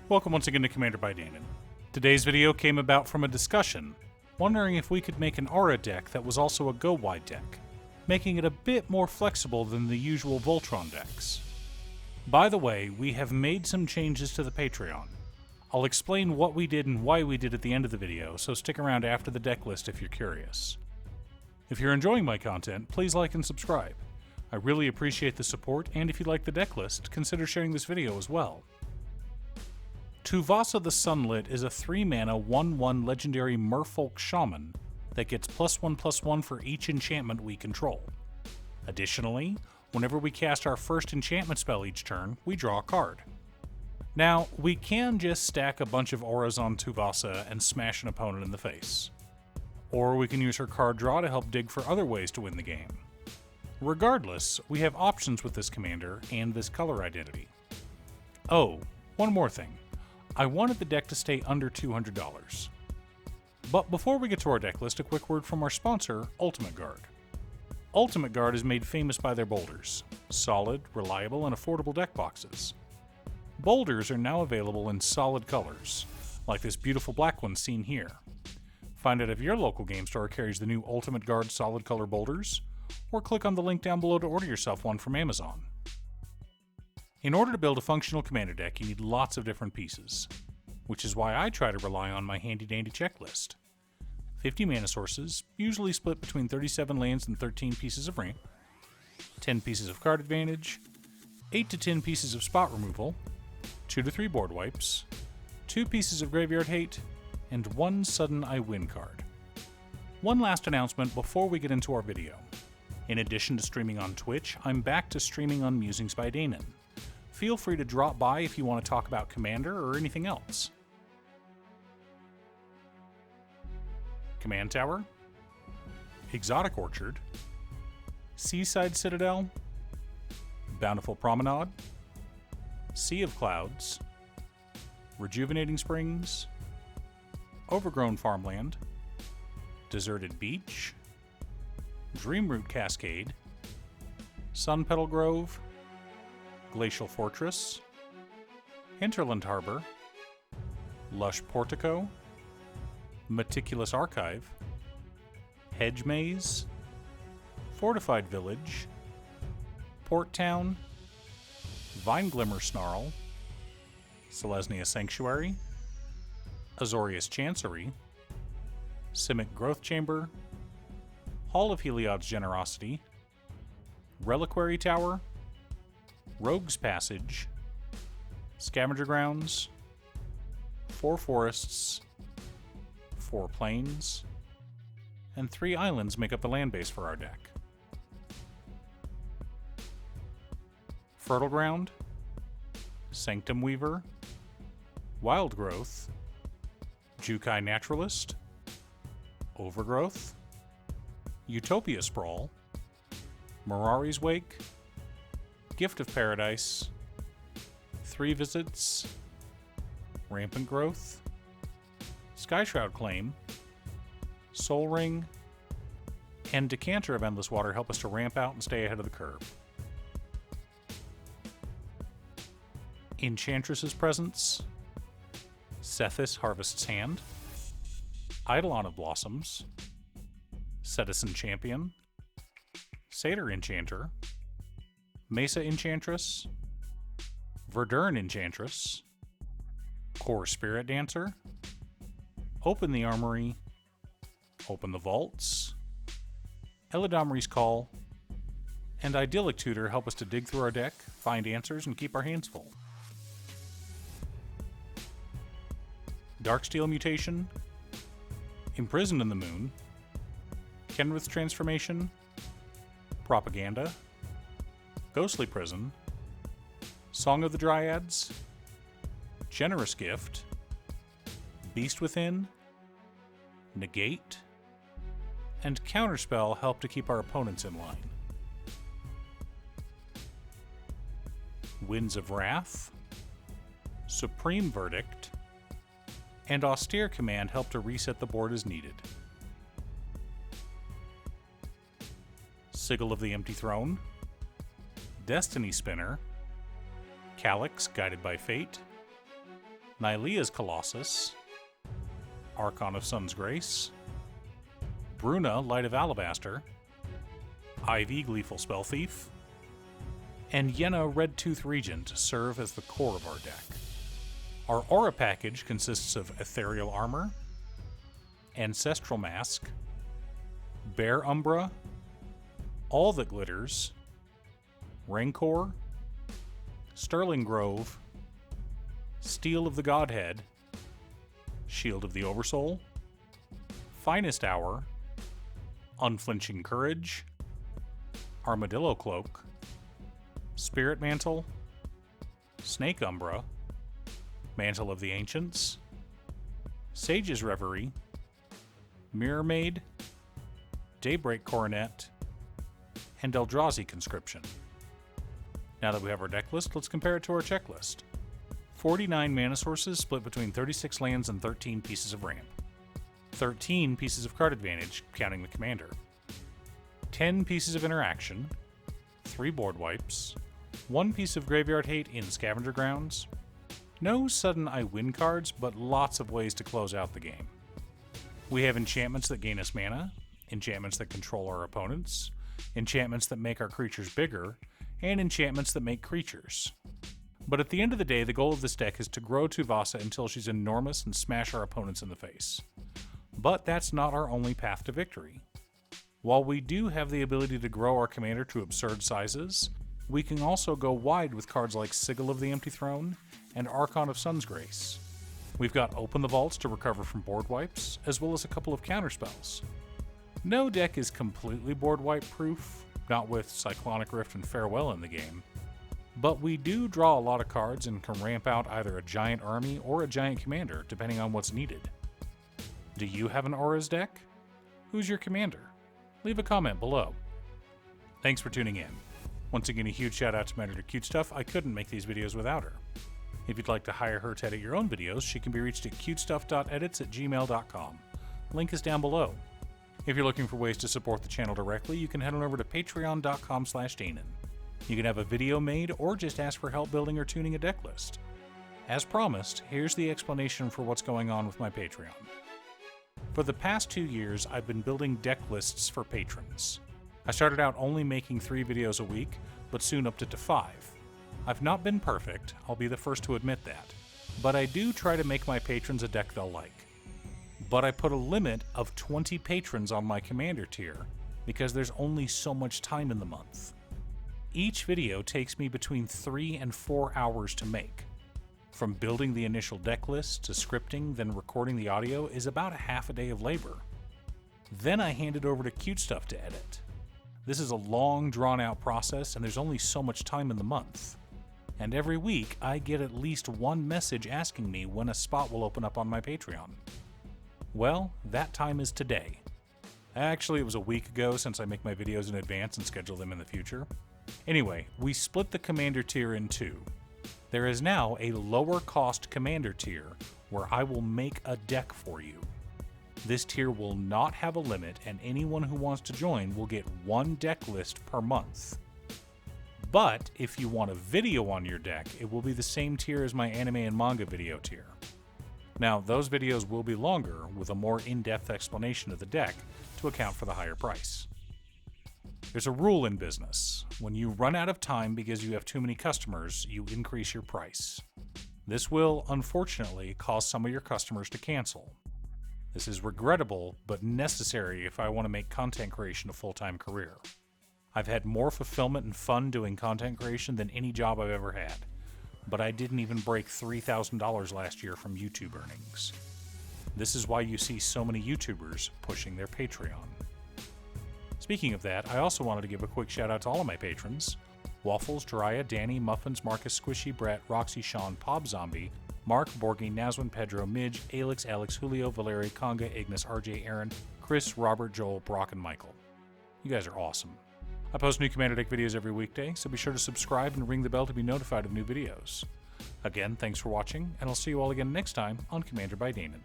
Welcome once again to Commander by Danon. Today's video came about from a discussion, wondering if we could make an aura deck that was also a go-wide deck, making it a bit more flexible than the usual Voltron decks. By the way, we have made some changes to the Patreon. I'll explain what we did and why we did at the end of the video, so stick around after the deck list if you're curious. If you're enjoying my content, please like and subscribe. I really appreciate the support, and if you like the deck list, consider sharing this video as well. Tuvasa the Sunlit is a 3-mana 1/1 legendary Merfolk Shaman that gets +1/+1 for each enchantment we control. Additionally, whenever we cast our first enchantment spell each turn, we draw a card. Now, we can just stack a bunch of auras on Tuvasa and smash an opponent in the face. Or we can use her card draw to help dig for other ways to win the game. Regardless, we have options with this commander and this color identity. Oh, one more thing. I wanted the deck to stay under $200. But before we get to our deck list, a quick word from our sponsor, Ultimate Guard. Ultimate Guard is made famous by their boulders. Solid, reliable, and affordable deck boxes. Boulders are now available in solid colors, like this beautiful black one seen here. Find out if your local game store carries the new Ultimate Guard solid color boulders, or click on the link down below to order yourself one from Amazon. In order to build a functional commander deck, you need lots of different pieces, which is why I try to rely on my handy-dandy checklist. 50 mana sources, usually split between 37 lands and 13 pieces of ramp, 10 pieces of card advantage, 8 to 10 pieces of spot removal, 2 to 3 board wipes, 2 pieces of graveyard hate, and 1 sudden I win card. One last announcement before we get into our video. In addition to streaming on Twitch, I'm back to streaming on Musings by Danon. Feel free to drop by if you want to talk about Commander or anything else. Command Tower, Exotic Orchard, Seaside Citadel, Bountiful Promenade, Sea of Clouds, Rejuvenating Springs, Overgrown Farmland, Deserted Beach, Dreamroot Cascade, Sun Petal Grove, Glacial Fortress, Hinterland Harbor, Lush Portico, Meticulous Archive, Hedge Maze, Fortified Village, Port Town, Vine Glimmer Snarl, Selesnya Sanctuary, Azorius Chancery, Simic Growth Chamber, Hall of Heliod's Generosity, Reliquary Tower, Rogue's Passage, Scavenger Grounds, 4 forests, 4 plains, and 3 islands make up the land base for our deck. Fertile Ground, Sanctum Weaver, Wild Growth, Jukai Naturalist, Overgrowth, Utopia Sprawl, Mirari's Wake, Gift of Paradise, 3 Visits, Rampant Growth, Skyshroud Claim, Soul Ring, and Decanter of Endless Water help us to ramp out and stay ahead of the curve. Enchantress's Presence, Sethis Harvest's Hand, Eidolon of Blossoms, Citizen Champion, Satyr Enchanter, Mesa Enchantress, Verdurn Enchantress, Core Spirit Dancer, Open the Armory, Open the Vaults, Elidomri's Call, and Idyllic Tutor help us to dig through our deck, find answers, and keep our hands full. Darksteel Mutation, Imprisoned in the Moon, Kenrith's Transformation, Propaganda, Ghostly Prison, Song of the Dryads, Generous Gift, Beast Within, Negate, and Counterspell help to keep our opponents in line. Winds of Wrath, Supreme Verdict, and Austere Command help to reset the board as needed. Sigil of the Empty Throne, Destiny Spinner, Calyx, Guided by Fate, Nylea's Colossus, Archon of Sun's Grace, Bruna, Light of Alabaster, Ivy, Gleeful Spell Thief, and Yenna, Red Tooth Regent serve as the core of our deck. Our Aura package consists of Ethereal Armor, Ancestral Mask, Bear Umbra, All That Glitters, Rancor, Sterling Grove, Steel of the Godhead, Shield of the Oversoul, Finest Hour, Unflinching Courage, Armadillo Cloak, Spirit Mantle, Snake Umbra, Mantle of the Ancients, Sage's Reverie, Mirror Maid, Daybreak Coronet, and Eldrazi Conscription. Now that we have our deck list, let's compare it to our checklist. 49 mana sources split between 36 lands and 13 pieces of ramp. 13 pieces of card advantage, counting the commander. 10 pieces of interaction, 3 board wipes, 1 piece of graveyard hate in Scavenger Grounds. No sudden I win cards, but lots of ways to close out the game. We have enchantments that gain us mana, enchantments that control our opponents, enchantments that make our creatures bigger, and enchantments that make creatures. But at the end of the day, the goal of this deck is to grow Tuvasa until she's enormous and smash our opponents in the face. But that's not our only path to victory. While we do have the ability to grow our commander to absurd sizes, we can also go wide with cards like Sigil of the Empty Throne and Archon of Sun's Grace. We've got Open the Vaults to recover from board wipes, as well as a couple of counterspells. No deck is completely board wipe proof, not with Cyclonic Rift and Farewell in the game, but we do draw a lot of cards and can ramp out either a giant army or a giant commander, depending on what's needed. Do you have an Auras deck? Who's your commander? Leave a comment below. Thanks for tuning in. Once again, a huge shout out to my editor Cutestuff. I couldn't make these videos without her. If you'd like to hire her to edit your own videos, she can be reached at cutestuff.edits@gmail.com. Link is down below. If you're looking for ways to support the channel directly, you can head on over to patreon.com/Danon. You can have a video made or just ask for help building or tuning a deck list. As promised, here's the explanation for what's going on with my Patreon. For the past 2 years, I've been building deck lists for patrons. I started out only making 3 videos a week, but soon upped it to 5. I've not been perfect, I'll be the first to admit that, but I do try to make my patrons a deck they'll like. But I put a limit of 20 patrons on my commander tier, because there's only so much time in the month. Each video takes me between 3 and 4 hours to make. From building the initial deck list to scripting, then recording the audio is about a half a day of labor. Then I hand it over to Cutestuff to edit. This is a long, drawn-out process, and there's only so much time in the month. And every week, I get at least one message asking me when a spot will open up on my Patreon. Well, that time is today. Actually, it was a week ago since I make my videos in advance and schedule them in the future. Anyway, we split the commander tier in 2. There is now a lower cost commander tier where I will make a deck for you. This tier will not have a limit, and anyone who wants to join will get 1 deck list per month. But if you want a video on your deck, it will be the same tier as my anime and manga video tier. Now, those videos will be longer, with a more in-depth explanation of the deck to account for the higher price. There's a rule in business. When you run out of time because you have too many customers, you increase your price. This will, unfortunately, cause some of your customers to cancel. This is regrettable, but necessary if I want to make content creation a full-time career. I've had more fulfillment and fun doing content creation than any job I've ever had, but I didn't even break $3,000 last year from YouTube earnings. This is why you see so many YouTubers pushing their Patreon. Speaking of that, I also wanted to give a quick shout out to all of my patrons: Waffles, Jiraiya, Danny, Muffins, Marcus, Squishy, Brett, Roxy, Sean, Pob Zombie, Mark, Borgie, Nazwin, Pedro, Midge, Alex, Julio, Valerie, Conga, Ignis, RJ, Aaron, Chris, Robert, Joel, Brock, and Michael. You guys are awesome. I post new Commander Deck videos every weekday, so be sure to subscribe and ring the bell to be notified of new videos. Again, thanks for watching, and I'll see you all again next time on Commander by Danon.